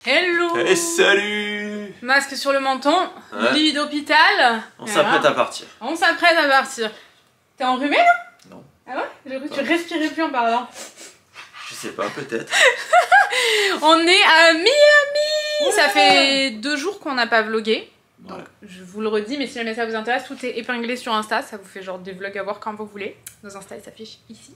Hello. Et salut. Masque sur le menton, lit d'hôpital. On s'apprête à partir. On s'apprête à partir. T'es enrhumé là? Non. Ah ouais? J'ai cru que tu respirais plus en parlant. Je sais pas, peut-être. On est à Miami. Ça fait 2 jours qu'on n'a pas vlogué. Donc je vous le redis, mais si jamais ça vous intéresse, tout est épinglé sur Insta. Ça vous fait genre des vlogs à voir quand vous voulez. Nos Insta, ils s'affichent ici.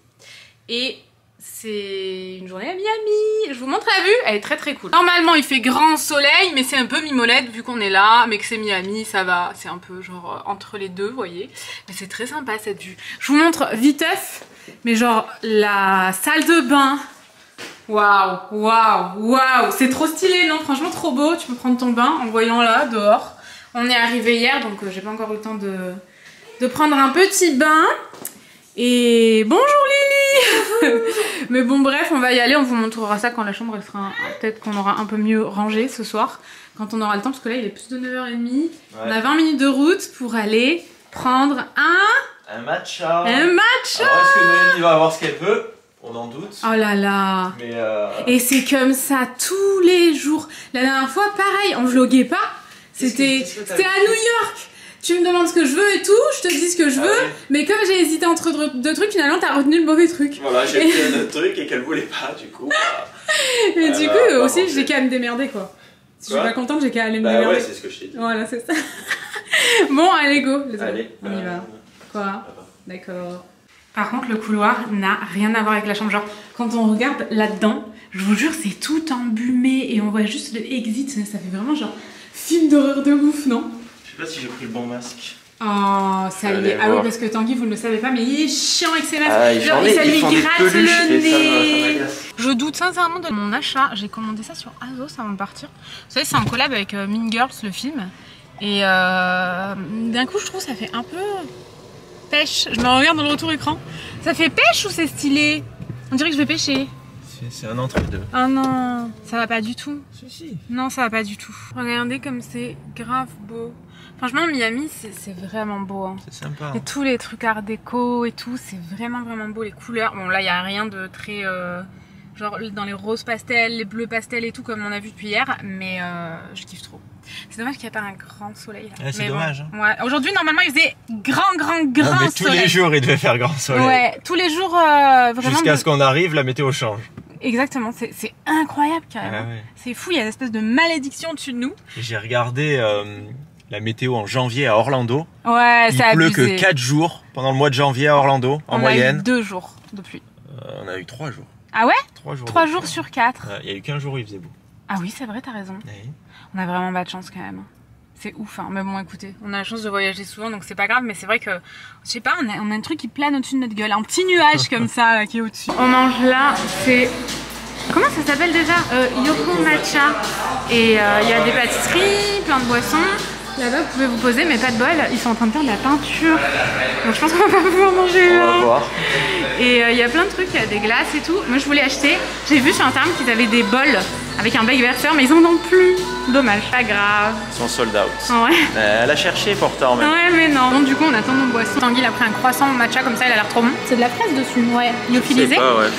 Et c'est une journée à Miami. Je vous montre la vue, elle est très très cool. Normalement il fait grand soleil, mais c'est un peu mimolette vu qu'on est là, mais que c'est Miami, ça va. C'est un peu genre entre les deux, vous voyez. Mais c'est très sympa cette vue. Je vous montre viteuf, mais genre la salle de bain. Waouh, waouh, waouh. C'est trop stylé, non? Franchement trop beau. Tu peux prendre ton bain en voyant là, dehors. On est arrivé hier, donc j'ai pas encore eu le temps de prendre un petit bain. Et bonjour Lily. Mais bon bref, on va y aller, on vous montrera ça quand la chambre elle sera, peut-être qu'on aura un peu mieux rangé ce soir, quand on aura le temps, parce que là il est plus de 9h30. Ouais. On a 20 minutes de route pour aller prendre un matcha. Un matcha. Alors est-ce que Noémie va avoir ce qu'elle veut? On en doute. Oh là là. Mais Et c'est comme ça tous les jours. La dernière fois pareil, on vloguait pas. C'était à New York. Tu me demandes ce que je veux et tout, je te dis ce que je veux, mais comme j'ai hésité entre deux trucs, finalement t'as retenu le mauvais truc. Voilà, j'ai pris un autre truc et qu'elle voulait pas, du coup. Et du coup, aussi, j'ai qu'à me démerder quoi. Si je suis pas contente, j'ai qu'à aller me démerder. Ouais, c'est ce que je t'ai dit. Voilà, c'est ça. Bon, allez, go. Allez, on y va. Quoi? D'accord. Par contre, le couloir n'a rien à voir avec la chambre. Genre, quand on regarde là-dedans, je vous jure, c'est tout embumé et on voit juste le exit. Ça fait vraiment genre film d'horreur de ouf, non? Je sais pas si j'ai pris le bon masque. Oh, ça y est. Ah oui, parce que Tanguy, vous ne le savez pas, mais il est chiant avec ses masques. Genre, ça lui gratte le nez. Je doute sincèrement de mon achat. J'ai commandé ça sur Azos avant de partir. Vous savez, c'est en collab avec Mean Girls, le film. Et d'un coup, je trouve ça fait un peu pêche. Je me regarde dans le retour écran. Ça fait pêche ou c'est stylé? On dirait que je vais pêcher. C'est un entre-deux. Ah non, ça va pas du tout. Si. Non, ça va pas du tout. Regardez comme c'est grave beau. Franchement, Miami, c'est vraiment beau. Hein. C'est sympa. Et tous les trucs art déco et tout, c'est vraiment beau. Les couleurs, bon là, il n'y a rien de très... genre dans les roses pastels, les bleus pastels et tout, comme on a vu depuis hier. Mais je kiffe trop. C'est dommage qu'il n'y a pas un grand soleil. Ouais, c'est dommage. Bon, ouais. Aujourd'hui, normalement, il faisait grand soleil. Tous les jours, il devait faire grand soleil. Ouais, tous les jours, vraiment... Jusqu'à ce qu'on arrive, la météo change. Exactement, c'est incroyable carrément. Ouais. C'est fou, il y a une espèce de malédiction au-dessus de nous. J'ai regardé la météo en janvier à Orlando. Ouais, c'est abusé. Il pleut que 4 jours pendant le mois de janvier à Orlando, en moyenne. On a eu 2 jours de pluie. On a eu 3 jours. Ah ouais? 3 jours. 3 jours sur 4. Il y a eu 15 jours où il faisait beau. Ah oui, c'est vrai, t'as raison. Oui. On a vraiment pas de chance quand même. C'est ouf, hein. Mais bon, écoutez, on a la chance de voyager souvent, donc c'est pas grave, mais c'est vrai que, je sais pas, on a un truc qui plane au-dessus de notre gueule, un petit nuage comme ça, là, qui est au-dessus. On mange là, c'est... Comment ça s'appelle déjà? Yoko Matcha. Et il y a des pâtisseries, plein de boissons. Là-bas, vous pouvez vous poser, mais pas de bol. Ils sont en train de faire de la peinture. Donc je pense qu'on va pas pouvoir manger là. On va voir. Et il y a plein de trucs, il y a des glaces et tout. Moi, je voulais acheter. J'ai vu sur Instagram qu'ils avaient des bols avec un bec verseur, mais ils en ont plus. Dommage. Pas grave. Ils sont sold out. Ouais. Elle a cherché pourtant même. Ouais, mais non. Donc du coup, on attend nos boissons. Tanguy, il a pris un croissant au matcha comme ça, il a l'air trop bon. C'est de la fraise dessus. Ouais. Lyophilisé. Ouais.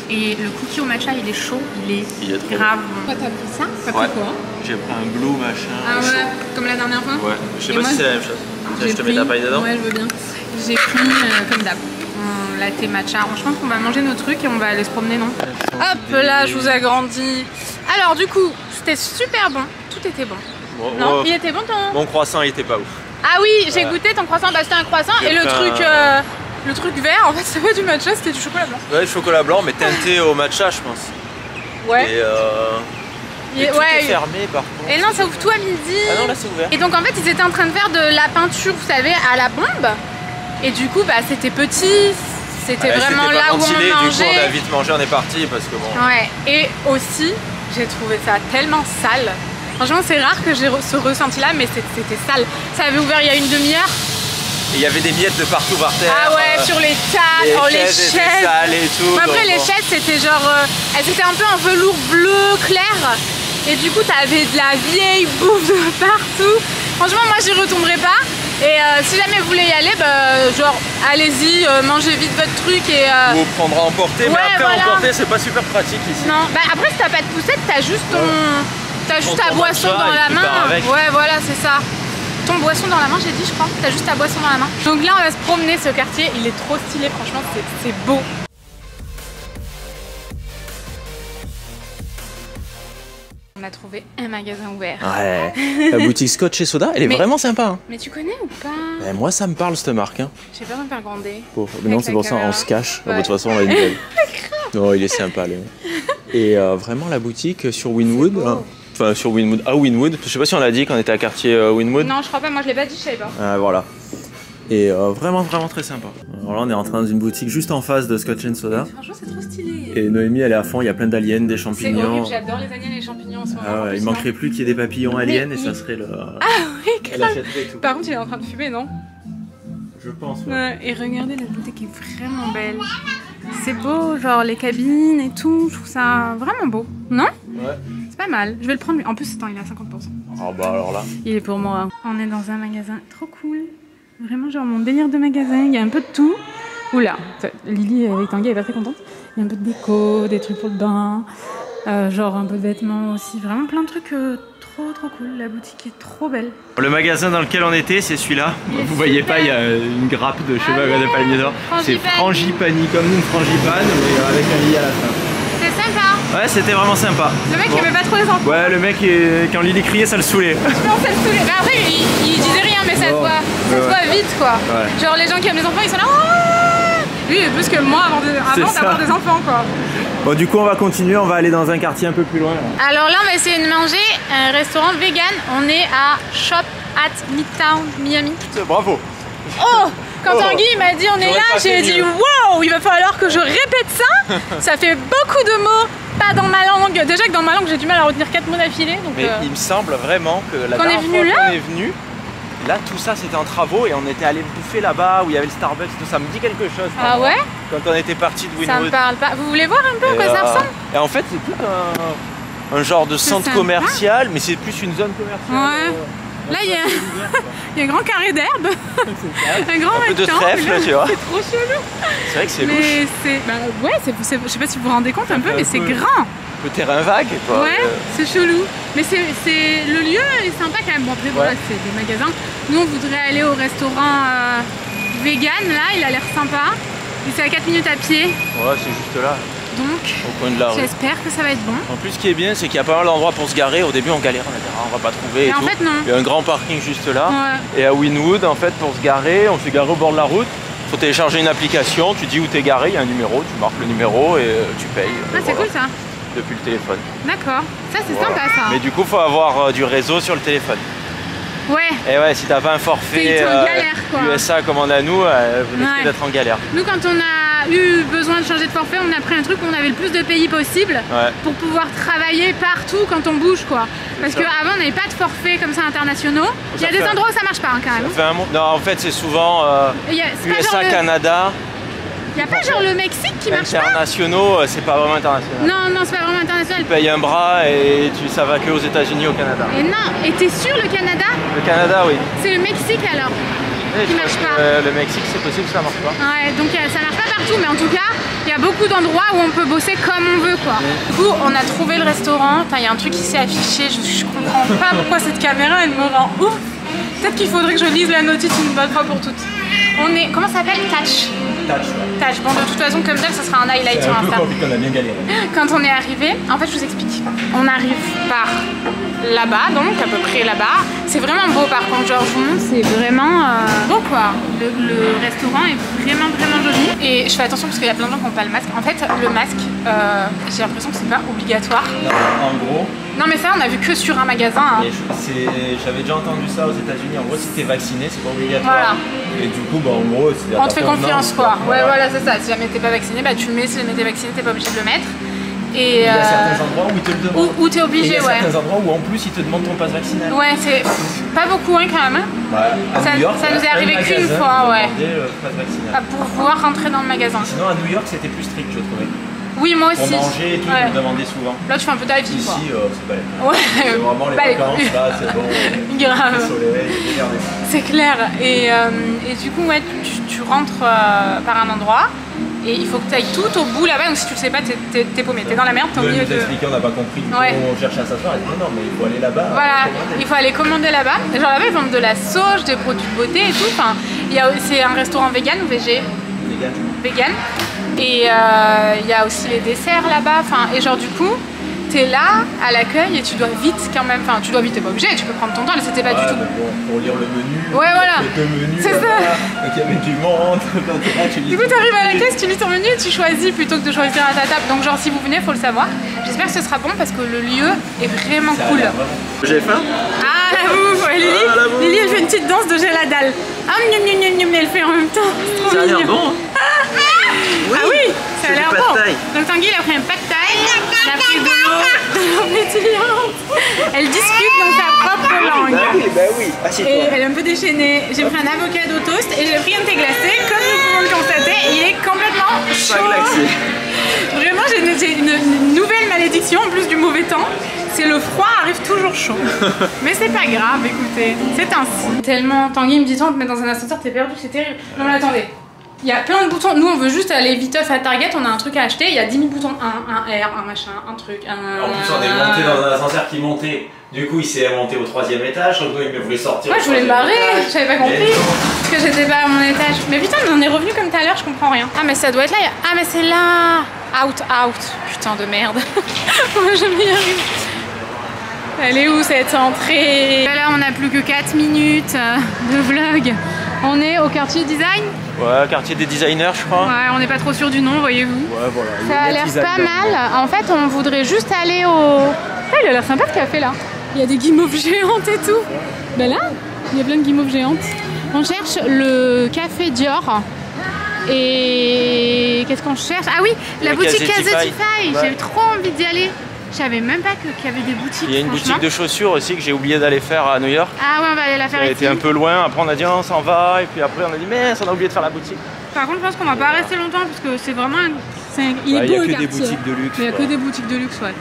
Et le cookie au matcha, il est chaud, il est grave bon. Toi, t'as pris ça? T'as pris quoi? J'ai pris un blue machin. Ah ouais, comme la dernière fois? Ouais, je sais pas si c'est la même chose. Je te mets ta paille dedans? Ouais, je veux bien. J'ai pris comme d'hab, un latte matcha. Je pense qu'on va manger nos trucs et on va aller se promener, non? Hop là, je vous agrandis. Alors du coup, c'était super bon, tout était bon. Non, il était bon ton... Mon croissant, il était pas ouf. Ah oui, j'ai goûté ton croissant, bah c'était un croissant et le truc vert, en fait, ça va du matcha, c'était du chocolat blanc. Ouais, du chocolat blanc, mais teinté au matcha, je pense. Ouais. Et tout est fermé, par contre. Et non, ça ouvre tout à midi. Ah non, là, c'est ouvert. Et donc, en fait, ils étaient en train de faire de la peinture, vous savez, à la bombe. Et du coup, bah, c'était petit. C'était vraiment là où on mangeait. Du coup, on a vite mangé, on est parti, parce que bon... Ouais. Et aussi, j'ai trouvé ça tellement sale. Franchement, c'est rare que j'ai ce ressenti-là, mais c'était sale. Ça avait ouvert il y a une demi-heure. Et il y avait des miettes de partout par terre. Ah ouais, sur les tables, les chaises. Sales et tout. Mais après, les chaises, c'était genre... elles étaient un peu en velours bleu clair. Et du coup, t'avais de la vieille bouffe de partout. Franchement, moi, j'y retomberai pas. Et si jamais vous voulez y aller, bah, genre allez-y, mangez vite votre truc et... Vous prendra à emporter, mais après voilà. emporter c'est pas super pratique ici. Non, bah après si t'as pas de poussette, t'as juste ton... T'as juste ta boisson dans la main. Ouais, voilà, c'est ça. Ton boisson dans la main, j'ai dit, je crois. T'as juste ta boisson dans la main. Donc là, on va se promener. Ce quartier, il est trop stylé. Franchement, c'est beau. On a trouvé un magasin ouvert. Ouais. La boutique Scotch et Soda, elle est vraiment sympa. Hein. Mais tu connais ou pas? Moi, ça me parle cette marque. Hein. Je sais pas me faire gronder. Mais non, c'est pour ça, on se cache. Ouais. De toute façon, on a une belle. Non, il est sympa. Et vraiment, la boutique sur Wynwood. Enfin, sur Wynwood, à Wynwood. Je sais pas si on l'a dit quand on était à quartier Wynwood. Non, je crois pas. Moi, je l'ai pas dit, je savais pas. Voilà. Et vraiment très sympa. Alors là, on est rentré dans une boutique juste en face de Scotch and Soda. Franchement, c'est trop stylé. Et Noémie, elle est à fond. Il y a plein d'aliens, des champignons. C'est horrible. J'adore les aliens et les champignons en ce moment. Ah ouais, il manquerait plus qu'il y ait des papillons aliens et ça serait le. Ah oui, grave. Elle achèterait tout. Par contre, il est en train de fumer, non? Je pense. Ouais. Et regardez, la boutique est vraiment belle. C'est beau, genre les cabines et tout. Je trouve ça vraiment beau. Non? Ouais. C'est pas mal. Je vais le prendre. En plus, attends, il est à 50%. Ah bah alors là. Il est pour moi. On est dans un magasin trop cool. Vraiment, genre mon délire de magasin. Il y a un peu de tout. Oula, Lily avec Tanguy, elle est pas très contente. Il y a un peu de déco, des trucs pour le bain. Genre un peu de vêtements aussi. Vraiment plein de trucs trop cool. La boutique est trop belle. Le magasin dans lequel on était, c'est celui-là. Vous voyez pas, il y a une grappe de cheveux de palmier d'or. C'est Frangipani, comme une frangipane, mais avec un lit à la fin. C'est sympa. Ouais, c'était vraiment sympa. Le mec, il aimait pas trop les enfants. Ouais, le mec, quand Lily criait, ça le saoulait. Je pense que ça le saoulait. Mais après, il disait rien, mais ça se voit. Ça se voit vite, quoi. Ouais. Genre, les gens qui aiment les enfants, ils sont là. Lui, il est plus que moi avant d'avoir des enfants, quoi. Bon, du coup, on va continuer. On va aller dans un quartier un peu plus loin. Là. Alors là, on va essayer de manger un restaurant vegan. On est à Shop at Midtown, Miami. Bravo. Oh! Quand Tanguy m'a dit on est là, j'ai dit wow, il va falloir que je répète ça. Ça fait beaucoup de mots, pas dans ma langue. Déjà que dans ma langue, j'ai du mal à retenir 4 mots d'affilée. Mais il me semble vraiment que la dernière fois qu'on est venu, là tout ça c'était en travaux et on était allé bouffer là-bas où il y avait le Starbucks, tout ça me dit quelque chose. Ah ouais? Quand on était parti de Wynwood. Ça me parle pas. Vous voulez voir un peu à quoi ça ressemble? Et en fait c'est tout un genre de centre commercial, mais c'est plus une zone commerciale. Ouais. Là, il y a un grand carré d'herbe, un grand peu de trèfle, tu vois. C'est trop chelou. C'est vrai que c'est louche. Ouais, je sais pas si vous vous rendez compte un peu, mais c'est grand. Un peu terrain vague, quoi. Ouais, c'est chelou. Mais le lieu est sympa quand même. Bon, après, voilà, c'est des magasins. Nous, on voudrait aller au restaurant vegan, là, il a l'air sympa. C'est à 4 minutes à pied. Ouais, c'est juste là. Donc, au coin de la rue. J'espère que ça va être bon. En plus, ce qui est bien, c'est qu'il y a pas mal d'endroits pour se garer. Au début, on galère, on a dit, on va pas trouver. Et en fait, non. Il y a un grand parking juste là. Ouais. Et à Wynwood, en fait, pour se garer, on s'est garé au bord de la route. Il faut télécharger une application, tu dis où t'es garé, il y a un numéro, tu marques le numéro et tu payes. Ah, c'est cool ça. Depuis le téléphone. D'accord. Ça, c'est sympa ça. Mais du coup, il faut avoir du réseau sur le téléphone. Ouais. Et ouais, si t'as pas un forfait USA comme on a nous, vous risquez d'être en galère. Nous, quand on a eu besoin de changer de forfait, on a pris un truc où on avait le plus de pays possible pour pouvoir travailler partout quand on bouge, quoi. Parce qu'avant, on n'avait pas de forfait comme ça internationaux. Il y a des endroits où ça marche pas hein, quand même. Non, en fait, c'est souvent USA, Canada. Il n'y a pas genre le Mexique qui marche pas? Internationaux, c'est pas vraiment international. Non, c'est pas vraiment international. Tu payes un bras et ça va que aux États-Unis, au Canada. Et non, et t'es sûr le Canada? Le Canada, oui. C'est le Mexique alors qui marche pas. Le Mexique, c'est possible que ça marche pas. Ouais, donc ça marche pas partout, mais en tout cas, il y a beaucoup d'endroits où on peut bosser comme on veut, quoi. Du coup, on a trouvé le restaurant. Il y a un truc qui s'est affiché. Je comprends pas pourquoi cette caméra, elle me rend ouf. Peut-être qu'il faudrait que je lise la notice une bonne fois pour toutes. On est, comment ça s'appelle? Touch. Touch. Bon, de toute façon, comme d'hab, ça sera un highlight sur Insta. On a bien galéré. Quand on est arrivé, en fait, je vous explique. On arrive par là-bas, donc à peu près là-bas. C'est vraiment beau, par contre, genre, je vous montre, c'est vraiment beau, quoi. Le restaurant est vraiment joli. Et je fais attention parce qu'il y a plein de gens qui n'ont pas le masque. En fait, le masque, j'ai l'impression que c'est pas obligatoire. Non, en gros. Non, mais ça, on a vu que sur un magasin. Hein. J'avais déjà entendu ça aux États-Unis. En gros, si t'es vacciné, c'est pas obligatoire. Voilà. Et du coup, bah, en gros, on te fait confiance, quoi. Ouais, voilà, c'est ça. Si jamais t'es pas vacciné, bah tu le mets. Si jamais t'es vacciné, t'es pas obligé de le mettre. Et il y a certains endroits où ils te le demandent. Où t'es obligé, et il y a certains endroits où en plus ils te demandent ton passe vaccinal. Ouais, c'est pas beaucoup, hein, quand même. Hein. Ouais, à New York, ça nous est arrivé qu'une fois, ouais. Le passe vaccinal. Pour pouvoir rentrer dans le magasin. Sinon, à New York, c'était plus strict, je trouvais. Oui, moi aussi. Pour manger et tout, ils me demandaient souvent. Là, tu fais un peu ta vie. Ici, c'est balèze. Ouais. C'est vraiment les vacances, là, c'est bon. Grave. Le soleil, regardez. C'est clair. Et du coup, ouais, tu rentres par un endroit. Et il faut que tu ailles tout au bout là-bas, donc si tu le sais pas, t'es paumé, t'es dans la merde, t'es au milieu de... on n'a pas compris, on cherche à s'asseoir, elle dit non mais il faut aller là-bas. Voilà, il faut aller commander là-bas. Genre là-bas ils vendent de la sauge, des produits de beauté et tout. Enfin, c'est un restaurant vegan ou végé? Vegan. Et il y a aussi les desserts là-bas. Enfin, et genre du coup, t'es là à l'accueil et tu dois vite quand même. Enfin, tu dois vite, t'es pas obligé, tu peux prendre ton temps, mais c'était pas du tout. Bon, pour lire le menu. Ouais, voilà. C'est ça. Donc il y avait du monde. Du coup, t'arrives à la caisse, tu lis ton menu et tu choisis plutôt que de choisir à ta table. Donc, genre, si vous venez, faut le savoir. J'espère que ce sera bon parce que le lieu est vraiment cool. J'ai faim. Ah, la bouffe, ouais, Lily, elle fait une petite danse de gel à dalle. Ah, elle fait en même temps. Ça a l'air bon. Ah oui, ça a l'air bon. Donc Tanguy, il a pris un pad thai, il a pris de l'eau pétillante. Elle discute dans sa propre langue. Bah oui, assieds-toi. Et elle est un peu déchaînée. J'ai pris un avocado toast et j'ai pris un thé glacé. Comme nous pouvons le constater, il est complètement chaud. Pas glacé. Vraiment, j'ai une nouvelle malédiction en plus du mauvais temps. C'est le froid arrive toujours chaud. Mais c'est pas grave, écoutez, c'est ainsi. Tellement, Tanguy me dit, on te met dans un ascenseur, t'es perdu, c'est terrible. Non mais attendez. Il y a plein de boutons. Nous, on veut juste aller viteuf à Target. On a un truc à acheter. Il y a 10 000 boutons. Un R, un machin, un truc. En plus, on est monté dans un ascenseur qui montait. Du coup, il s'est monté au 3e étage. Donc, il me voulait sortir. Ouais, je voulais me barrer. J'avais pas compris que j'étais pas à mon étage. Mais putain, on est revenu comme tout à l'heure. Je comprends rien. Ah, mais ça doit être là. Ah, mais c'est là. Out. Putain de merde. On va jamais y arriver. Elle est où cette entrée? Là, on a plus que 4 minutes de vlog. On est au quartier design. Ouais, quartier des designers, je crois. Ouais, on n'est pas trop sûr du nom, voyez-vous. Ouais, voilà. Ça a l'air pas mal. En fait, on voudrait juste aller au... Ah, il a l'air sympa ce café là. Il y a des guimauves géantes et tout. Ben là, il y a plein de guimauves géantes. On cherche le café Dior. Et qu'est-ce qu'on cherche? Ah oui, la boutique Casetify. Ouais. J'ai trop envie d'y aller. Je savais même pas qu'il y avait des boutiques. Il y a une boutique de chaussures aussi que j'ai oublié d'aller faire à New York. Ah ouais, on va aller la faire ici. Ça a été un peu loin, après on a dit on s'en va, et puis après on a dit mais on a oublié de faire la boutique. Par contre, je pense qu'on va pas rester longtemps parce que c'est vraiment il est beau, il y a que des boutiques de luxe. Il y a que des boutiques de luxe, ouais.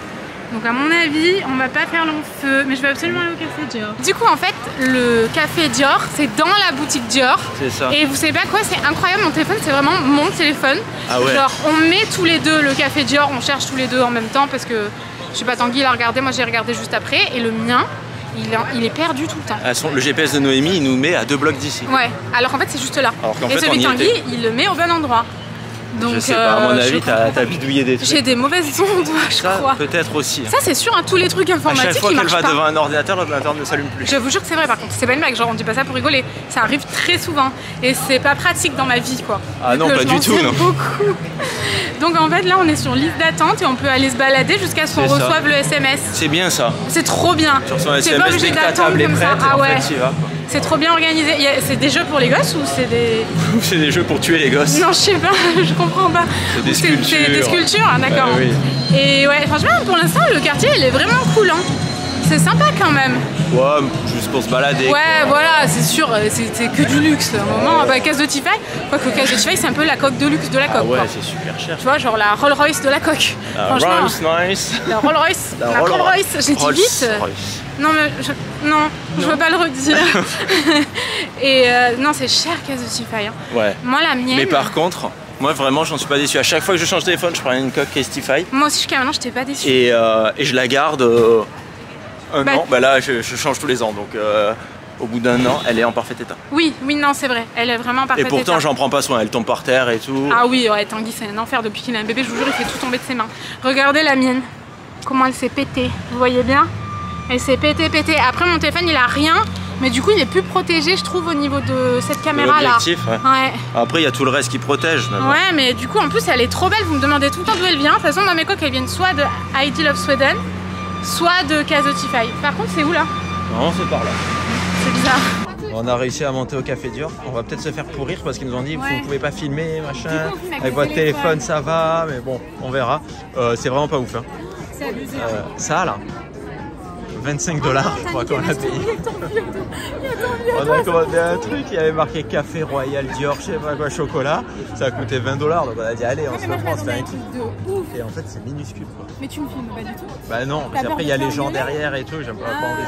Donc à mon avis, on va pas faire long feu, mais je vais absolument aller au café Dior. Du coup, en fait, le café Dior, c'est dans la boutique Dior. C'est ça. Et vous savez pas quoi, c'est incroyable, mon téléphone, c'est vraiment mon téléphone. Ah ouais. Genre, on met tous les deux le café Dior, on cherche tous les deux en même temps parce que je sais pas, Tanguy l'a regardé, moi j'ai regardé juste après, et le mien, il est perdu tout le temps. Le GPS de Noémie, il nous met à 2 blocs d'ici. Ouais, alors qu'en fait c'est juste là. Et fait, celui de Tanguy, il le met au bon endroit. Donc, je sais pas, à mon avis, t'as bidouillé des trucs. J'ai des mauvaises ondes, je crois. Peut-être aussi. Ça, c'est sûr, hein, tous les trucs informatiques. À chaque fois qu'elle va devant un ordinateur, l'ordinateur ne s'allume plus. Je vous jure que c'est vrai, par contre, c'est pas une blague, genre on dit pas ça pour rigoler. Ça arrive très souvent et c'est pas pratique dans ma vie, quoi. Ah non, pas du tout, non. Beaucoup. Donc en fait, là, on est sur liste d'attente et on peut aller se balader jusqu'à ce qu'on reçoive le SMS. C'est bien ça. C'est trop bien. Sur son SMS, dès que ta table est prête, ah ouais. En fait, c'est trop bien organisé. C'est des jeux pour les gosses ou c'est des... C'est des jeux pour tuer les gosses. Non, je sais pas, je comprends pas. C'est des sculptures. C'est des sculptures, hein, d'accord. Oui. Et ouais, franchement, pour l'instant, le quartier, il est vraiment cool. Hein. C'est sympa quand même. Ouais, juste pour se balader. Ouais, quoi. Voilà, c'est sûr, c'est que du luxe. À un moment, bah, Case de Tiffany, quoique Case de Tiffany, c'est un peu la coque de luxe de la coque. Ouais, c'est super cher. Tu vois, genre la Rolls Royce de la coque. Nice. La Rolls Royce. La Rolls Royce, j'ai dit vite. Non, mais je veux pas le redire. Et non, c'est cher Case de Tiffany. Hein. Ouais. Moi, la mienne. Mais par contre. Moi vraiment j'en suis pas déçu, à chaque fois que je change de téléphone je prends une coque Casetify. Moi aussi jusqu'à maintenant j'étais pas déçu. Et je la garde un an, bah là je change tous les ans donc au bout d'un an elle est en parfait état. Oui non c'est vrai, elle est vraiment en parfait état. Et pourtant j'en prends pas soin, elle tombe par terre et tout. Ah oui ouais Tanguy c'est un enfer depuis qu'il a un bébé, je vous jure il fait tout tomber de ses mains. Regardez la mienne, comment elle s'est pétée, vous voyez bien? Elle s'est pétée. Après mon téléphone il a rien. Mais du coup il est plus protégé je trouve au niveau de cette caméra là. Ouais. Après il y a tout le reste qui protège. Ouais mais du coup en plus elle est trop belle, vous me demandez tout le temps d'où elle vient. De toute façon dans mes coques elles viennent soit de Ideal of Sweden, soit de Casetify. Par contre c'est où là? Non c'est par là. C'est bizarre. On a réussi à monter au café Dior. On va peut-être se faire pourrir parce qu'ils nous ont dit vous ne pouvez pas filmer machin. Avec votre téléphone ça va mais bon on verra. C'est vraiment pas ouf hein. Ça là. $25, je crois qu'on a payé. On a commandé un truc, il y avait marqué café Royal Dior, je sais pas quoi, chocolat. Ça a coûté $20, donc on a dit allez, on se reprend, on se fait un kiff. Et en fait, c'est minuscule quoi. Mais tu me filmes pas du tout? Bah non, parce qu'après il y a les gens derrière et tout, j'aime pas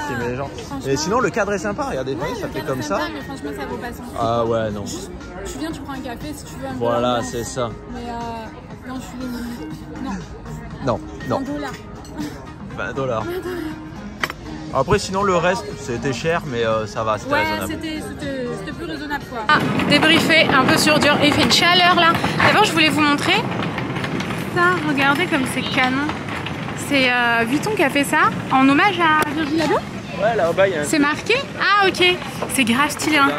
filmer les gens. Et sinon, le cadre est sympa, regardez, ça fait comme ça. Mais franchement, ça vaut pas son. Ah ouais, non. Tu viens, tu prends un café si tu veux. Voilà, c'est ça. Mais non, je suis non. Non, non. $20. Après, sinon, le reste, c'était cher, mais ça va, c'était raisonnable. C'était plus raisonnable, quoi. Ah, débriefé un peu sur dur. Il fait une chaleur, là. D'abord, je voulais vous montrer ça. Regardez comme c'est canon. C'est Vuitton qui a fait ça, en hommage à Virgil Abloh. Ouais, là-bas, il y a un... C'est marqué? Ah, ok. C'est grave stylé, hein.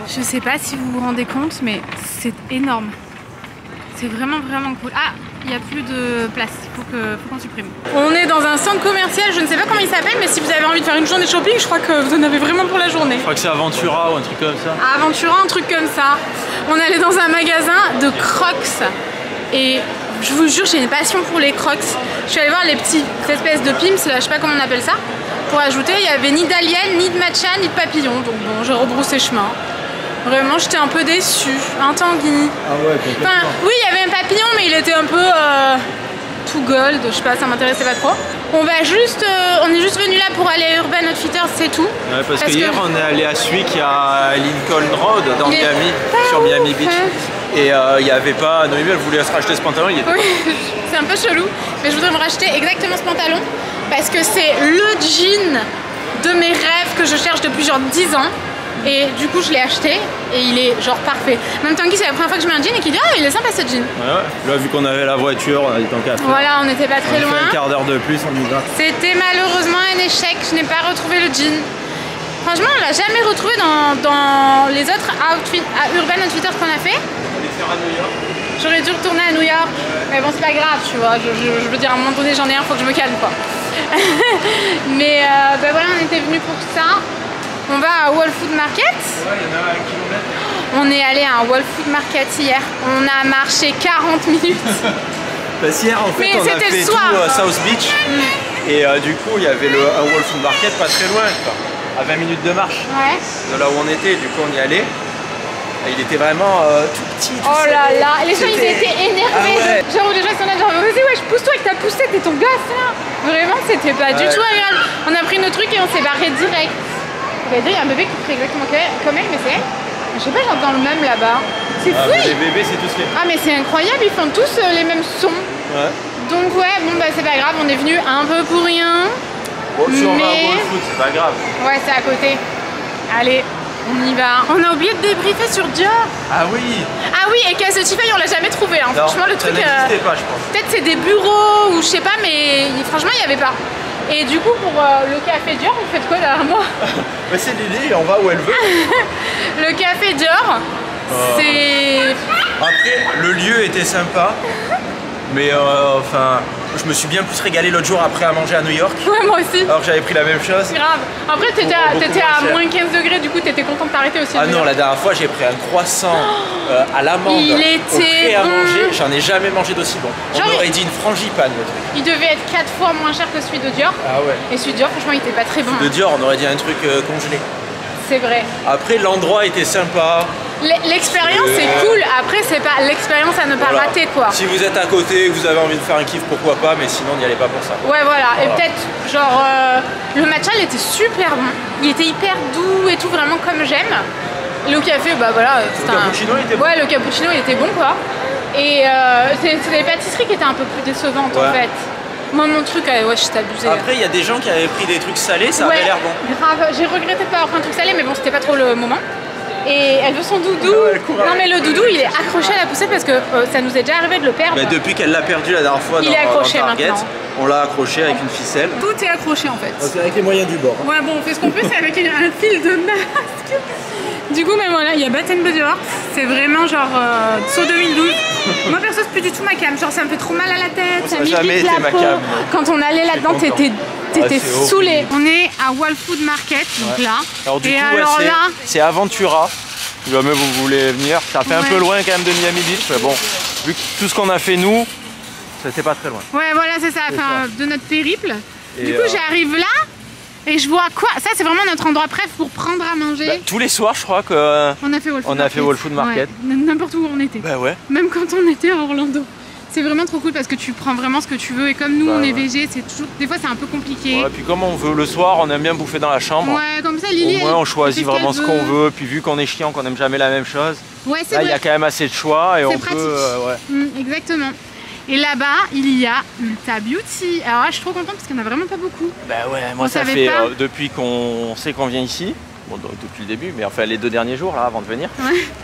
Je sais pas si vous vous rendez compte, mais c'est énorme. C'est vraiment, vraiment cool. Ah, il n'y a plus de place, faut qu'on supprime. On est dans un centre commercial, je ne sais pas comment il s'appelle, mais si vous avez envie de faire une journée de shopping, je crois que vous en avez vraiment pour la journée. Je crois que c'est Aventura ou un truc comme ça. Aventura, un truc comme ça. On allait dans un magasin de Crocs et je vous jure, j'ai une passion pour les Crocs. Je suis allée voir les petites espèces de Pimps, là, je sais pas comment on appelle ça. Pour ajouter, il n'y avait ni d'alien, ni de matcha, ni de papillon, donc bon, j'ai rebroussé chemin. Vraiment, j'étais un peu déçue, un tanguy. Ah ouais, complètement. Enfin, oui, il y avait un papillon, mais il était un peu tout gold, je sais pas, ça m'intéressait pas trop. On est juste venu là pour aller à Urban Outfitters, c'est tout. Ouais, parce que hier, on est allé à celui qui a Lincoln Road dans Miami, sur Miami Beach. Et il n'y avait pas, Noémie, elle voulait se racheter ce pantalon, il était... Oui, c'est un peu chelou, mais je voudrais me racheter exactement ce pantalon parce que c'est le jean de mes rêves que je cherche depuis genre 10 ans. Et du coup je l'ai acheté et il est genre parfait. Même Tanguy, c'est la première fois que je mets un jean et qu'il dit ah il est sympa ce jean. Ouais, là vu qu'on avait la voiture, on a dit tant qu'à faire. Voilà, on n'était pas très loin. On a fait un quart d'heure de plus, on y va. C'était malheureusement un échec, je n'ai pas retrouvé le jean. Franchement on l'a jamais retrouvé dans les autres Urban Outfitters qu'on a fait. On est faire à New York. J'aurais dû retourner à New York, mais bon c'est pas grave tu vois, je veux dire à un moment donné j'en ai un, faut que je me calme quoi. Mais ben voilà, on était venus pour ça. On va à Whole Food Market. Ouais, il y en a à 1 kilomètre. On est allé à un Whole Food Market hier. On a marché 40 minutes. Parce qu'hier, en fait, on a fait tout South Beach. Et du coup, il y avait un Whole Food Market pas très loin, quoi, à 20 minutes de marche de là où on était. Du coup, on y allait. Et il était vraiment tout petit. Oh là là, les gens ils étaient énervés. Ah ouais. Genre les gens sont là, genre vas-y ouais, pousse-toi avec ta poussette et ton gosse là. Vraiment, c'était pas du tout agréable. On a pris nos trucs et on s'est barré direct. Il y a un bébé qui fait exactement comme elle, mais c'est elle. Je sais pas, j'entends le même là-bas. C'est fou. Les bébés, c'est tous les mêmes. Ah, mais c'est incroyable, ils font tous les mêmes sons. Ouais. Donc, ouais, bon, bah, c'est pas grave, on est venu un peu pour rien. Bon, si on va à Whole Food, c'est pas grave. Ouais, c'est à côté. Allez, on y va. On a oublié de débriefer sur Dior. Ah oui. Ah oui, et Casotify, on l'a jamais trouvé. Hein. Non, franchement, le truc. Ça n'existait pas, je pense. Peut-être c'est des bureaux ou je sais pas, mais franchement, il n'y avait pas. Et du coup, pour le café Dior, vous faites quoi derrière moi? C'est Lily, on va où elle veut. Le café Dior, c'est... Après, le lieu était sympa, mais enfin, je me suis bien plus régalé l'autre jour après à manger à New York. Ouais, moi aussi. Alors que j'avais pris la même chose. Grave. Après, t'étais à moins 15 degrés, du coup, t'étais content de t'arrêter aussi. Ah non, la dernière fois, j'ai pris un croissant à l'amande. Il était à manger. J'en ai jamais mangé d'aussi bon. Genre, on aurait dit une frangipane, le truc. Il devait être 4 fois moins cher que celui de Dior. Ah ouais. Et celui de Dior, franchement, il était pas très bon. Celui de Dior, on aurait dit un truc congelé. C'est vrai. Après, l'endroit était sympa. L'expérience est cool, après c'est pas l'expérience à ne pas rater quoi. Si vous êtes à côté et que vous avez envie de faire un kiff, pourquoi pas, mais sinon n'y allez pas pour ça. Ouais voilà, et peut-être genre le matcha il était super bon, il était hyper doux et tout, vraiment comme j'aime. Le café bah voilà, le cappuccino était bon. Ouais le cappuccino il était bon quoi. Et c'est les pâtisseries qui étaient un peu plus décevantes en fait. Moi mon truc, ouais je suis abusée. Après il y a des gens qui avaient pris des trucs salés, ça avait l'air bon. Grave, j'ai regretté de pas avoir pris un truc salé mais bon c'était pas trop le moment. Et elle veut son doudou. Non mais le doudou il est accroché à la poussette parce que ça nous est déjà arrivé de le perdre. Mais depuis qu'elle l'a perdu la dernière fois il est accroché dans Target, maintenant. On l'a accroché avec une ficelle. Tout est accroché en fait. C'est avec les moyens du bord. Ouais bon on fait ce qu'on peut, c'est avec un fil de masque. Du coup même voilà, il y a Bath & Body Works, c'est vraiment genre saut 2012. Moi perso c'est plus du tout ma cam, genre ça me fait trop mal à la tête, ça m'irrite la peau. Quand on allait là-dedans t'étais saoulé. On est à Whole Food Market, donc là. Alors du coup c'est Aventura. Si jamais vous voulez venir, ça fait un peu loin quand même de Miami Beach, mais bon, vu que tout ce qu'on a fait nous, c'était pas très loin. Ouais voilà c'est ça, enfin, de notre périple. Du coup j'arrive là. Et je vois quoi? Ça, c'est vraiment notre endroit préf pour prendre à manger. Bah, tous les soirs, je crois que on a fait Whole Food Market. Ouais, n'importe où on était. Bah ouais. Même quand on était à Orlando. C'est vraiment trop cool parce que tu prends vraiment ce que tu veux. Et comme nous, on est végé, c'est toujours. Des fois, c'est un peu compliqué. Ouais, puis comme on veut le soir, on aime bien bouffer dans la chambre. Ouais, comme ça, Lily. Au moins, on choisit vraiment ce qu'on veut. Puis vu qu'on est chiant, qu'on aime jamais la même chose. Ouais, c'est là, il y a quand même assez de choix et on peut. Exactement. Et là-bas, il y a Ulta Beauty. Alors là, je suis trop contente parce qu'il n'y en a vraiment pas beaucoup. Bah ouais, moi ça fait depuis qu'on sait qu'on vient ici, bon depuis le début, mais enfin les 2 derniers jours là avant de venir,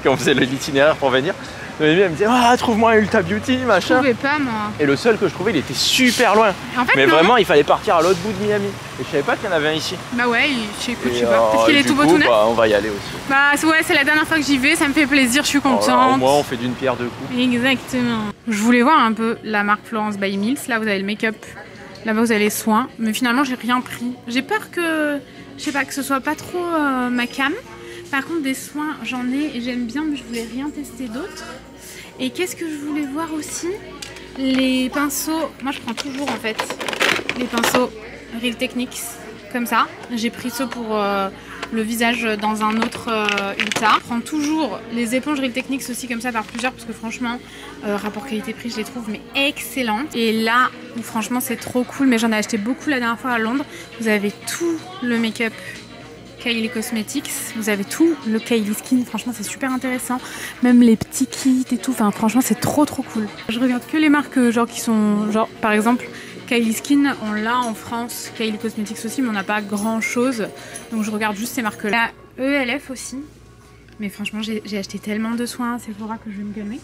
quand on faisait l'itinéraire pour venir, elle me disait ah trouve-moi un Ulta Beauty machin. Je trouvais pas moi. Et le seul que je trouvais il était super loin. En fait, mais vraiment il fallait partir à l'autre bout de Miami. Et je savais pas qu'il y en avait un ici. Bah ouais, je sais pas. Peut-être qu'il est tout beau tout neuf. Bah, on va y aller aussi. Bah ouais, c'est la dernière fois que j'y vais, ça me fait plaisir, je suis contente. Au moins on fait d'une pierre deux coups. Exactement. Je voulais voir un peu la marque Florence by Mills. Là vous avez le make-up, là-bas vous avez les soins. Mais finalement j'ai rien pris. J'ai peur que, je sais pas, que ce soit pas trop ma cam. Par contre des soins j'en ai et j'aime bien, mais je voulais rien tester d'autre. Et qu'est-ce que je voulais voir aussi? Les pinceaux, moi je prends toujours en fait les pinceaux Real Techniques comme ça. J'ai pris ceux pour le visage dans un autre Ulta. Je prends toujours les éponges Real Techniques aussi comme ça par plusieurs parce que franchement rapport qualité-prix je les trouve mais excellentes. Et là franchement c'est trop cool, mais j'en ai acheté beaucoup la dernière fois à Londres. Vous avez tout le make-up Kylie Cosmetics, vous avez tout le Kylie Skin, franchement c'est super intéressant, même les petits kits et tout, enfin franchement c'est trop cool. Je regarde que les marques genre qui sont, genre par exemple Kylie Skin, on l'a en France, Kylie Cosmetics aussi, mais on n'a pas grand chose, donc je regarde juste ces marques là. ELF aussi, mais franchement j'ai acheté tellement de soins à Sephora que je vais me calmer.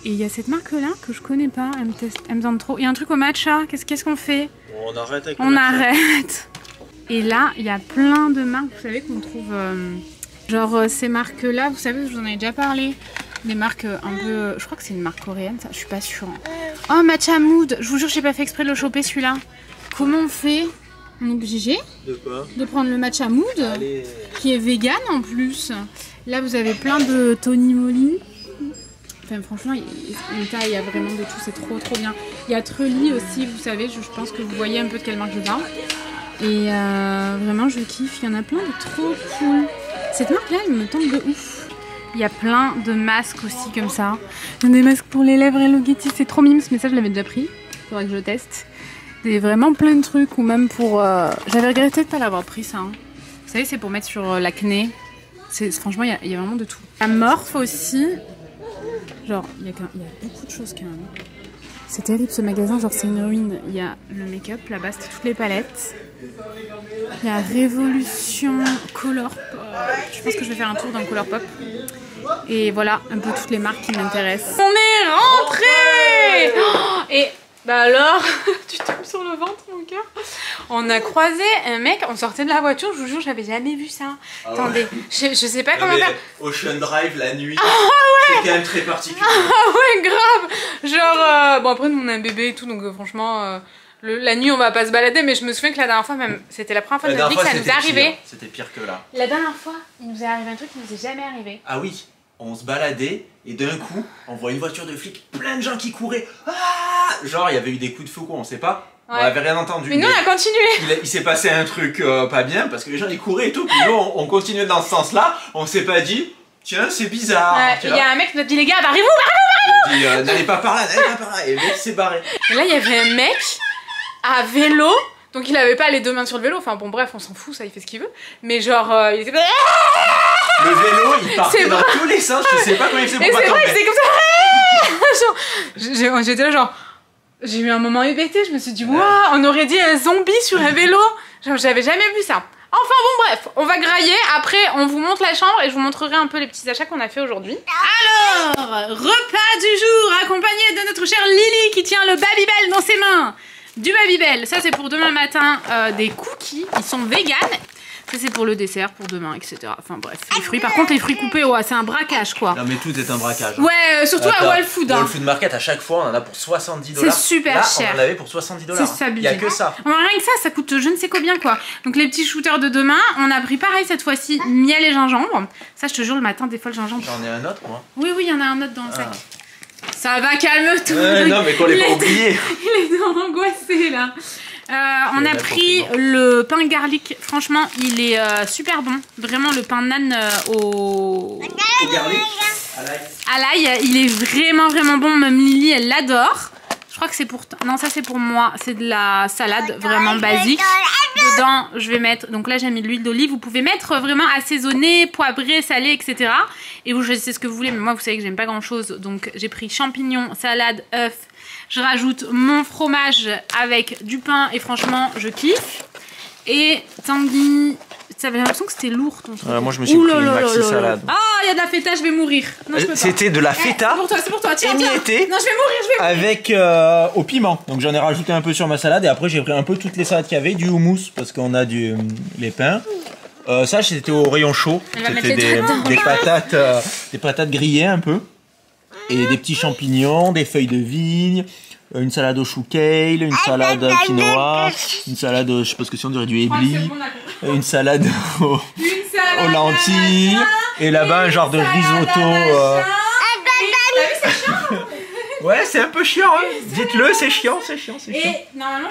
Et il y a cette marque là que je connais pas, elle me tente trop. Il y a un truc au matcha, qu'est-ce qu'on fait? On arrête avec on arrête. Et là, il y a plein de marques, vous savez, qu'on trouve, genre ces marques-là, vous savez, je vous en ai déjà parlé, des marques un peu, je crois que c'est une marque coréenne, ça, je suis pas sûre. Oh, Matcha Mood, je vous jure, j'ai pas fait exprès de le choper celui-là. Comment on fait? On est obligé de prendre le Matcha Mood, qui est vegan en plus. Là, vous avez plein de Tony Moly. Enfin, franchement, il y a vraiment de tout, c'est trop bien. Il y a Trulli aussi, vous savez, je pense que vous voyez un peu de quelle marque je parle. Et vraiment je kiffe, il y en a plein de trop cool. Cette marque là elle me tente de ouf. Il y a plein de masques aussi comme ça. Il y a des masques pour les lèvres Hello Kitty, c'est trop mimes, mais ça je l'avais déjà pris. Faudrait que je le teste. Vraiment plein de trucs, ou même pour... J'avais regretté de pas l'avoir pris ça. Hein. Vous savez c'est pour mettre sur l'acné. Franchement il y a vraiment de tout. La Morphe aussi. Genre il y a beaucoup de choses quand même. C'est terrible ce magasin, genre c'est une ruine. Il y a le make-up, là-bas c'était toutes les palettes. Il y a Révolution, Colourpop. Je pense que je vais faire un tour dans Colourpop. Et voilà un peu toutes les marques qui m'intéressent. On est rentré et bah alors, tu tapes sur le ventre mon cœur. On a croisé un mec, on sortait de la voiture, je vous jure j'avais jamais vu ça. Ah attendez, ouais. je sais pas comment faire. Ocean Drive la nuit, ah ouais, c'est quand même très particulier. Ah ouais grave. Genre, bon après nous on a un bébé et tout donc franchement la nuit on va pas se balader, mais je me souviens que la dernière fois même, c'était la première fois de notre vie que ça nous est arrivé. C'était pire que là. La dernière fois il nous est arrivé un truc qui nous est jamais arrivé. Ah oui, on se baladait et d'un coup on voit une voiture de flic, plein de gens qui couraient. Ah, genre il y avait eu des coups de feu quoi, on sait pas. Ouais. On avait rien entendu. Mais nous on a continué. Il s'est passé un truc pas bien parce que les gens ils couraient et tout. Puis nous on continuait dans ce sens là. On s'est pas dit tiens c'est bizarre. Il y a un mec qui nous a dit les gars barrez-vous. Il a dit n'allez pas par là, n'allez pas par là. Et le mec s'est barré. Et là il y avait un mec à vélo. Donc il avait pas les deux mains sur le vélo. Enfin bon bref on s'en fout, ça il fait ce qu'il veut. Mais genre il était... Le vélo il partait dans tous les sens. Je sais pas comment il faisait pour pas tomber. C'est comme ça. Genre, j'étais là genre... J'ai eu un moment hébété, je me suis dit, waouh, on aurait dit un zombie sur un vélo. J'avais jamais vu ça. Enfin bon, bref, on va grailler. Après, on vous montre la chambre et je vous montrerai un peu les petits achats qu'on a fait aujourd'hui. Alors, repas du jour accompagné de notre chère Lily qui tient le Babybel dans ses mains. Du Babybel, ça c'est pour demain matin, des cookies, ils sont véganes. Ça c'est pour le dessert, pour demain, etc. Enfin bref, les fruits. Par contre, les fruits coupés, ouais, c'est un braquage quoi. Non mais tout est un braquage. Ouais, surtout à Whole Food. Whole Food Market, à chaque fois, on en a pour 70 $. C'est super cher. On en avait pour 70 $. C'est abusé. Il y a que ça. Rien que ça coûte je ne sais combien quoi. Donc les petits shooters de demain, on a pris pareil cette fois-ci, miel et gingembre. Ça, je te jure, le matin, des fois le gingembre. J'en ai un autre moi. Oui, il y en a un autre dans le sac. Ça va, calme-toi. Non mais qu'on l'ait pas oublié. Il est angoissé là. On a pris le pain garlic. Franchement, il est super bon. Vraiment, le pain nan au garlic, à l'ail, il est vraiment bon. Même Lily, elle l'adore. Je crois que c'est pour... Non, ça c'est pour moi. C'est de la salade vraiment basique. Dedans, je vais mettre... Donc là, j'ai mis de l'huile d'olive. Vous pouvez mettre vraiment assaisonné, poivré, salé, etc. Et vous choisissez ce que vous voulez. Mais moi, vous savez que j'aime pas grand-chose. Donc, j'ai pris champignons, salade, œufs. Je rajoute mon fromage avec du pain. Et franchement, je kiffe. Et Tanguy... J'avais l'impression que c'était lourd ton truc. Moi je me suis pris une maxi salade. Ah, il y a de la feta, je vais mourir. C'était de la feta. C'est pour toi, tiens. Émiettée. Non, je vais mourir. Avec au piment. Donc j'en ai rajouté un peu sur ma salade et après j'ai pris un peu toutes les salades qu'il y avait, du houmous parce qu'on a les pains. Ça c'était au rayon chaud. C'était des patates grillées un peu. Et des petits champignons, des feuilles de vigne. Une salade au chou kale, une salade quinoa, une salade, je sais pas ce que c'est, on dirait du ébli, une salade aux lentilles, et là-bas un genre de risotto. Ouais, c'est un peu chiant, hein. Dites-le, c'est chiant. Et normalement,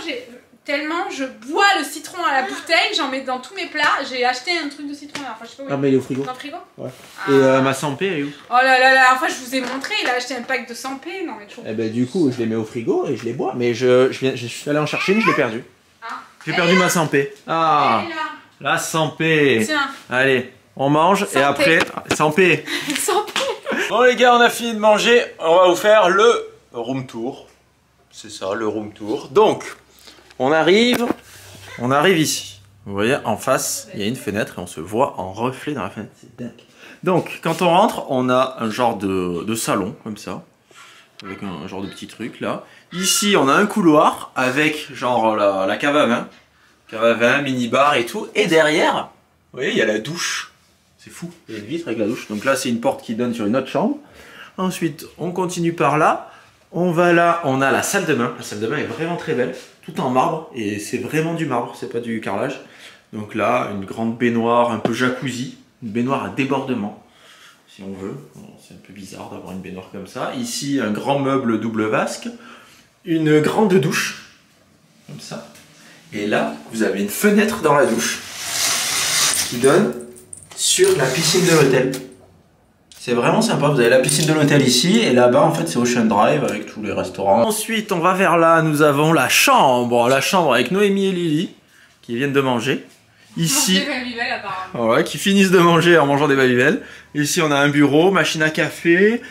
tellement je bois le citron à la bouteille, j'en mets dans tous mes plats. J'ai acheté un truc de citron là, enfin je sais pas où. Ah, mais il est au frigo. Dans le frigo. Ouais. Et ma Sampé, elle est où? Oh là là, la dernière fois je vous ai montré, il a acheté un pack de Sampé. Non mais toujours. Eh ben du coup, je les mets au frigo et je les bois. Mais je suis allé en chercher une, je l'ai perdue. J'ai perdu ma Sampé. Ah, la Sampé. Tiens. Allez, on mange et après Sampé. Sampé. Bon les gars, on a fini de manger. On va vous faire le room tour. C'est ça, le room tour. Donc. On arrive ici. Vous voyez, en face, il y a une fenêtre et on se voit en reflet dans la fenêtre. C'est dingue. Donc, quand on rentre, on a un genre de salon, comme ça. Avec un genre de petit truc, là. Ici, on a un couloir avec, genre, la cave à vin. Cave à vin, mini-bar et tout. Et derrière, vous voyez, il y a la douche. C'est fou. Il y a une vitre avec la douche. Donc là, c'est une porte qui donne sur une autre chambre. Ensuite, on continue par là. On va là, on a la salle de bain. La salle de bain est vraiment très belle. Tout en marbre, et c'est vraiment du marbre, c'est pas du carrelage. Donc là, une grande baignoire, un peu jacuzzi, une baignoire à débordement, si on veut. Bon, c'est un peu bizarre d'avoir une baignoire comme ça. Ici, un grand meuble double vasque, une grande douche, comme ça. Et là, vous avez une fenêtre dans la douche, qui donne sur la piscine de l'hôtel. C'est vraiment sympa, vous avez la piscine de l'hôtel ici, et là-bas en fait c'est Ocean Drive avec tous les restaurants. Ensuite on va vers là, nous avons la chambre avec Noémie et Lily, qui viennent de manger. Ici, ouais, qui finissent de manger en mangeant des Babybel. Ici on a un bureau, machine à café,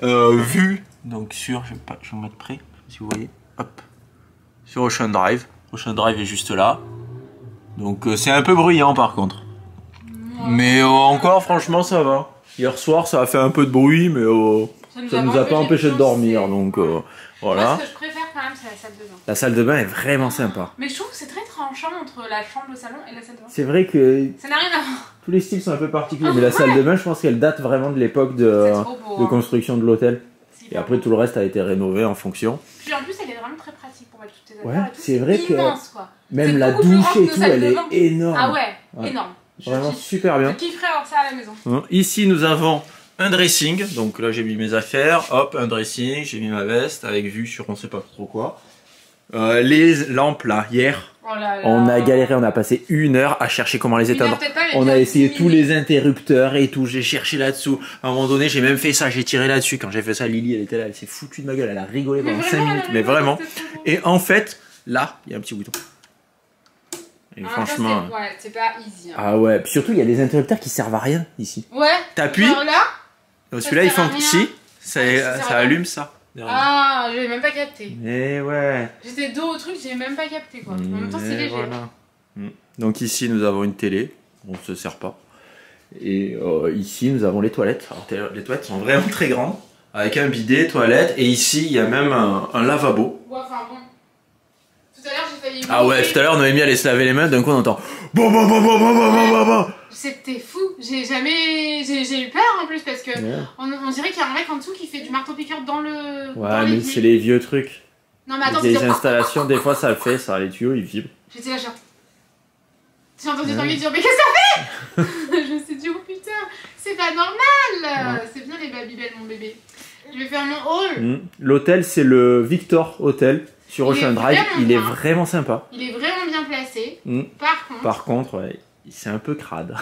vue, donc sur, je vais vous mettre près, si vous voyez, hop, sur Ocean Drive. Ocean Drive est juste là, donc c'est un peu bruyant par contre. Mais encore franchement ça va. Hier soir, ça a fait un peu de bruit, mais ça nous a pas empêché de dormir, donc voilà. Moi, ce que je préfère quand même, c'est la salle de bain. La salle de bain est vraiment sympa. Mais je trouve que c'est très tranchant entre la chambre, le salon et la salle de bain. C'est vrai que ça n'a rien à voir. Tous les styles sont un peu particuliers, mais la salle de bain, je pense qu'elle date vraiment de l'époque de construction de l'hôtel. Et après, tout le reste a été rénové en fonction. Puis en plus, elle est vraiment très pratique pour mettre toutes tes affaires. Ouais, c'est vrai que quoi. même la douche et tout, elle est énorme. Ah ouais, énorme. Vraiment super bien. Je kifferais avoir ça à la maison. Ici, nous avons un dressing. Donc là, j'ai mis mes affaires. Hop, un dressing. J'ai mis ma veste avec vue sur on sait pas trop quoi. Les lampes là, hier. Oh là là. On a galéré, on a passé 1 heure à chercher comment les éteindre. On a essayé tous les interrupteurs et tout. J'ai cherché là-dessous. À un moment donné, j'ai même fait ça. J'ai tiré là-dessus. Quand j'ai fait ça, Lily, elle était là. Elle s'est foutue de ma gueule. Elle a rigolé pendant 5 minutes. Mais vraiment. Et en fait, là, il y a un petit bouton. Et franchement. Ouais, c'est pas easy. Hein. Ah ouais. Puis surtout, il y a des interrupteurs qui servent à rien ici. Ouais. T'appuies. Celui-là, il fonctionne. Si. Ça allume ça. Ah, j'avais même pas capté. Et ouais. J'étais dos au truc, j'ai même pas capté quoi. En même temps, c'est léger. Voilà. Donc ici, nous avons une télé. On ne se sert pas. Et ici, nous avons les toilettes. Alors, les toilettes sont vraiment très grandes. Avec un bidet, toilette. Et ici, il y a même un lavabo. Ouais, enfin bon. Tout à l'heure, j'ai failli. Ah ouais, tout à l'heure, Noémie allait se laver les mains. D'un coup, on entend. Bon. C'était fou. J'ai eu peur en plus parce que on dirait qu'il y a un mec en dessous qui fait du marteau-piqueur dans le. Ouais, mais c'est les vieux trucs. Non, mais attends, les installations, des fois, ça le fait, ça. Les tuyaux, ils vibrent. J'étais là, genre. J'ai entendu Tanguy dire, mais qu'est-ce que ça fait? Je me suis dit, oh putain, c'est pas normal. C'est bien les Babybel, mon bébé. Je vais faire mon hall. L'hôtel, c'est le Victor Hotel. sur Ocean Drive, il est vraiment sympa. Il est vraiment bien placé. Par contre, ouais, c'est un peu crade.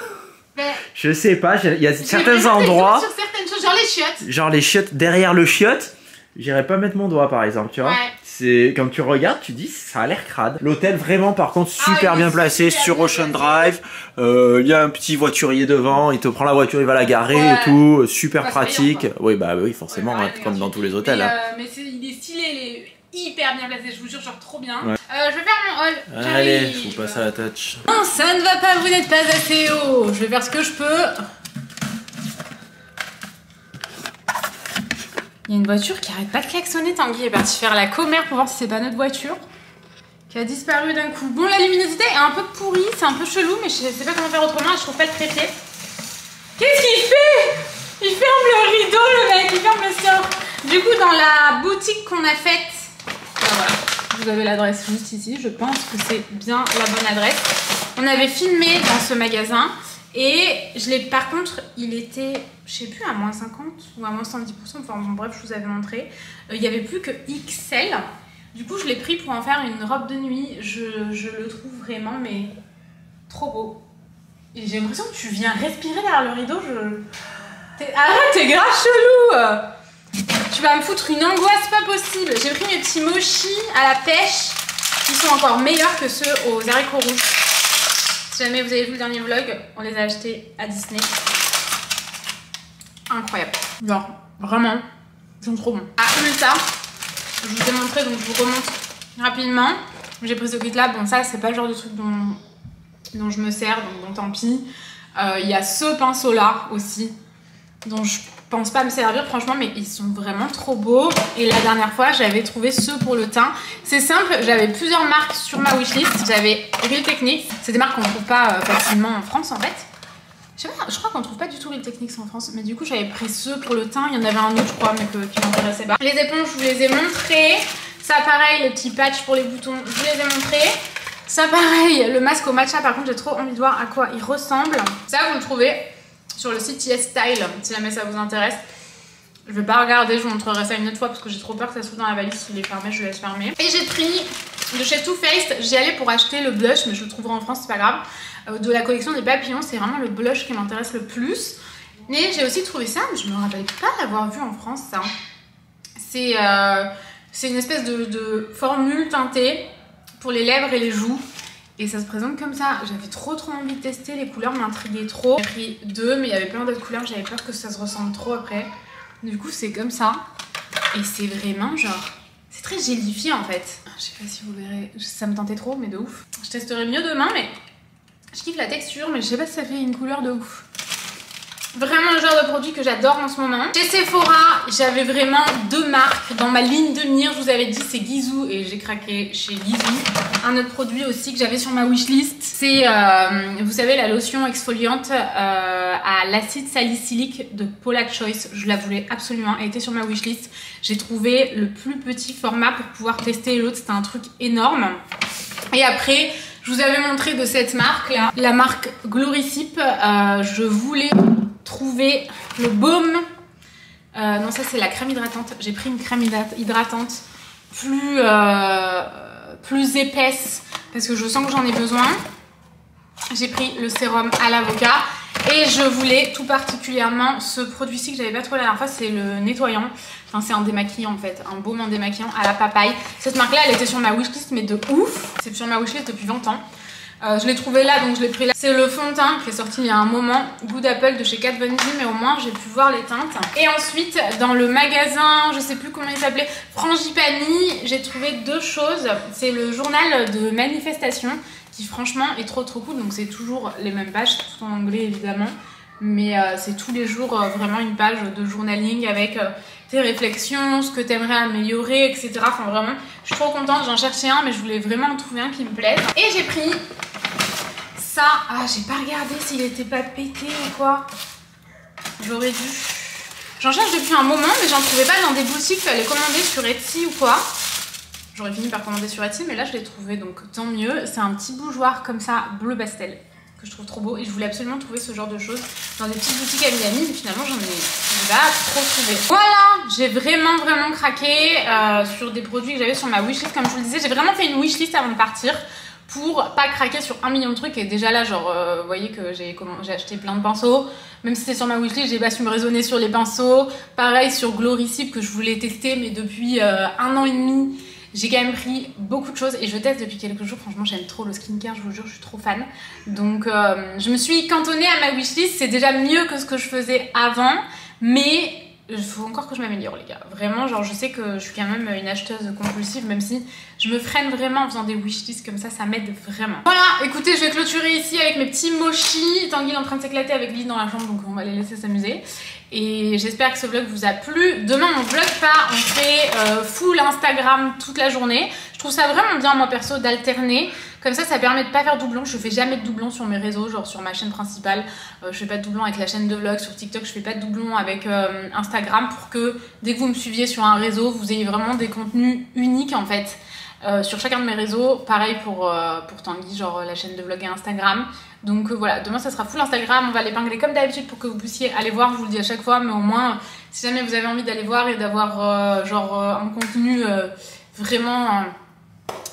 Je sais pas, il y a certains endroits... Sur certaines choses, genre les chiottes. Genre les chiottes, derrière le chiotte, j'irais pas mettre mon doigt par exemple, tu vois. Ouais. C'est quand tu regardes, tu dis ça a l'air crade. L'hôtel vraiment par contre super bien placé sur Ocean Drive. Il y a un petit voiturier devant, il te prend la voiture, il va la garer et tout, super pratique. Oui bah oui forcément, comme dans tous les hôtels. Mais il est stylé, il est hyper bien placé, je vous jure, genre trop bien. Je vais faire mon haul. Allez, faut passer à la touch. Non, ça ne va pas, vous n'êtes pas assez haut. Je vais faire ce que je peux. Il y a une voiture qui arrête pas de klaxonner. Tanguy est parti faire la commère pour voir si c'est pas notre voiture qui a disparu d'un coup. Bon, la luminosité est un peu pourrie, c'est un peu chelou, mais je sais pas comment faire autrement, je trouve pas le trépied. Qu'est-ce qu'il fait? Il ferme le rideau, le mec, il ferme le sien. Du coup, dans la boutique qu'on a faite, voilà, vous avez l'adresse juste ici, je pense que c'est bien la bonne adresse. On avait filmé dans ce magasin. Et je l'ai, par contre, il était, je sais plus, à moins 50 ou à moins 110%, enfin bon, bref, je vous avais montré. Il n'y avait plus que XL. Du coup, je l'ai pris pour en faire une robe de nuit. Je le trouve vraiment, mais trop beau. Et j'ai l'impression que tu viens respirer derrière le rideau. Arrête, t'es grave chelou. Tu vas me foutre une angoisse pas possible. J'ai pris mes petits mochis à la pêche qui sont encore meilleurs que ceux aux haricots rouges. Si jamais vous avez vu le dernier vlog, on les a achetés à Disney. Incroyable. Genre, vraiment, ils sont trop bons. À Ulta, je vous ai montré, donc je vous remonte rapidement. J'ai pris ce kit là. Bon, ça, c'est pas le genre de truc dont je me sers, donc bon, tant pis. Il y a ce pinceau là aussi, dont je pense pas me servir franchement, mais ils sont vraiment trop beaux. Et la dernière fois j'avais trouvé ceux pour le teint. C'est simple, j'avais plusieurs marques sur ma wishlist. J'avais Real Techniques, c'est des marques qu'on trouve pas facilement en France en fait. Je sais pas, je crois qu'on trouve pas du tout Real Techniques en France, mais du coup j'avais pris ceux pour le teint. Il y en avait un autre je crois, mais qui m'intéressait pas. Les éponges je vous les ai montrées. Ça pareil, les petits patchs pour les boutons je vous les ai montrés. Ça pareil, le masque au matcha par contre j'ai trop envie de voir à quoi il ressemble. Ça vous le trouvez sur le site Yes Style, si jamais ça vous intéresse. Je vais pas regarder, je vous montrerai ça une autre fois parce que j'ai trop peur que ça soit dans la valise. S'il est fermé, je le laisse fermer. Et j'ai pris de chez Too Faced, j'y allais pour acheter le blush, mais je le trouverai en France, c'est pas grave. De la collection des papillons, c'est vraiment le blush qui m'intéresse le plus. Mais j'ai aussi trouvé ça, mais je me rappelle pas l'avoir vu en France, ça. C'est une espèce de formule teintée pour les lèvres et les joues. Et ça se présente comme ça. J'avais trop envie de tester, les couleurs m'intriguaient trop. J'ai pris deux, mais il y avait plein d'autres couleurs, j'avais peur que ça se ressemble trop après. Du coup c'est comme ça. Et c'est vraiment genre... C'est très gélifié en fait. Je sais pas si vous verrez, ça me tentait trop mais de ouf. Je testerai mieux demain mais... Je kiffe la texture mais je sais pas si ça fait une couleur de ouf. Vraiment le genre de produit que j'adore en ce moment. Chez Sephora, j'avais vraiment deux marques dans ma ligne de mire. Je vous avais dit c'est Gisou et j'ai craqué chez Gisou. Un autre produit aussi que j'avais sur ma wishlist, c'est vous savez la lotion exfoliante à l'acide salicylique de Paula Choice. Je la voulais absolument, elle était sur ma wishlist. J'ai trouvé le plus petit format pour pouvoir tester l'autre, c'était un truc énorme. Et après, je vous avais montré de cette marque là, la marque Gloricip. Je voulais trouver le baume. Non, ça c'est la crème hydratante. J'ai pris une crème hydratante plus épaisse parce que je sens que j'en ai besoin. J'ai pris le sérum à l'avocat et je voulais tout particulièrement ce produit-ci que j'avais pas trouvé la dernière fois, c'est le nettoyant. Enfin, c'est un démaquillant en fait, un baume en démaquillant à la papaye. Cette marque-là, elle était sur ma wishlist, mais de ouf. C'est sur ma wishlist depuis 20 ans. Je l'ai trouvé là, donc je l'ai pris là. C'est le fond de teint qui est sorti il y a un moment, Good Apple de chez Kat Von D, mais au moins j'ai pu voir les teintes. Et ensuite, dans le magasin, je sais plus comment il s'appelait, Frangipani, j'ai trouvé deux choses. C'est le journal de manifestation, qui franchement est trop cool. Donc c'est toujours les mêmes pages, tout en anglais évidemment. Mais c'est tous les jours vraiment une page de journaling avec tes réflexions, ce que tu aimerais améliorer, etc. Enfin vraiment, je suis trop contente, j'en cherchais un mais je voulais vraiment en trouver un qui me plaise. Et j'ai pris ça. Ah, j'ai pas regardé s'il était pas pété ou quoi. J'aurais dû. J'en cherche depuis un moment mais j'en trouvais pas dans des boutiques, fallait commander sur Etsy ou quoi. J'aurais fini par commander sur Etsy mais là je l'ai trouvé donc tant mieux. C'est un petit bougeoir comme ça, bleu pastel, que je trouve trop beau et je voulais absolument trouver ce genre de choses dans des petites boutiques à Miami, mais finalement j'en ai pas trop trouvé. Voilà, j'ai vraiment craqué sur des produits que j'avais sur ma wishlist. Comme je vous le disais, j'ai vraiment fait une wishlist avant de partir pour pas craquer sur 1 million de trucs. Et déjà là, genre, vous voyez que j'ai acheté plein de pinceaux. Même si c'était sur ma wishlist, j'ai pas su me raisonner sur les pinceaux. Pareil sur Gloricip que je voulais tester, mais depuis 1 an et demi, j'ai quand même pris beaucoup de choses et je teste depuis quelques jours. Franchement, j'aime trop le skincare, je vous jure, je suis trop fan. Donc, je me suis cantonnée à ma wishlist. C'est déjà mieux que ce que je faisais avant, mais il faut encore que je m'améliore, les gars. Vraiment, genre, je sais que je suis quand même une acheteuse compulsive, même si je me freine vraiment en faisant des wishlists comme ça m'aide vraiment. Voilà, écoutez, je vais clôturer ici avec mes petits mochis. Tanguy est en train de s'éclater avec Lily dans la chambre, donc on va les laisser s'amuser. Et j'espère que ce vlog vous a plu. Demain, on vlog pas, on fait full Instagram toute la journée. Je trouve ça vraiment bien, moi perso, d'alterner. Comme ça permet de pas faire doublon. Je fais jamais de doublon sur mes réseaux, genre sur ma chaîne principale. Je fais pas de doublon avec la chaîne de vlog. Sur TikTok, je fais pas de doublon avec Instagram pour que dès que vous me suiviez sur un réseau, vous ayez vraiment des contenus uniques en fait. Sur chacun de mes réseaux, pareil pour Tanguy, genre la chaîne de vlog et Instagram. Donc voilà, demain ça sera full Instagram, on va l'épingler comme d'habitude pour que vous puissiez aller voir, je vous le dis à chaque fois, mais au moins si jamais vous avez envie d'aller voir et d'avoir un contenu vraiment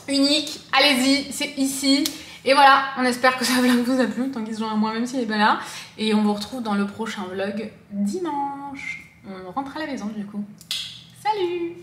unique, allez-y, c'est ici. Et voilà, on espère que ce vlog vous a plu, Tanguy se joint à moi même s'il est pas là. Et on vous retrouve dans le prochain vlog dimanche. On rentre à la maison du coup. Salut!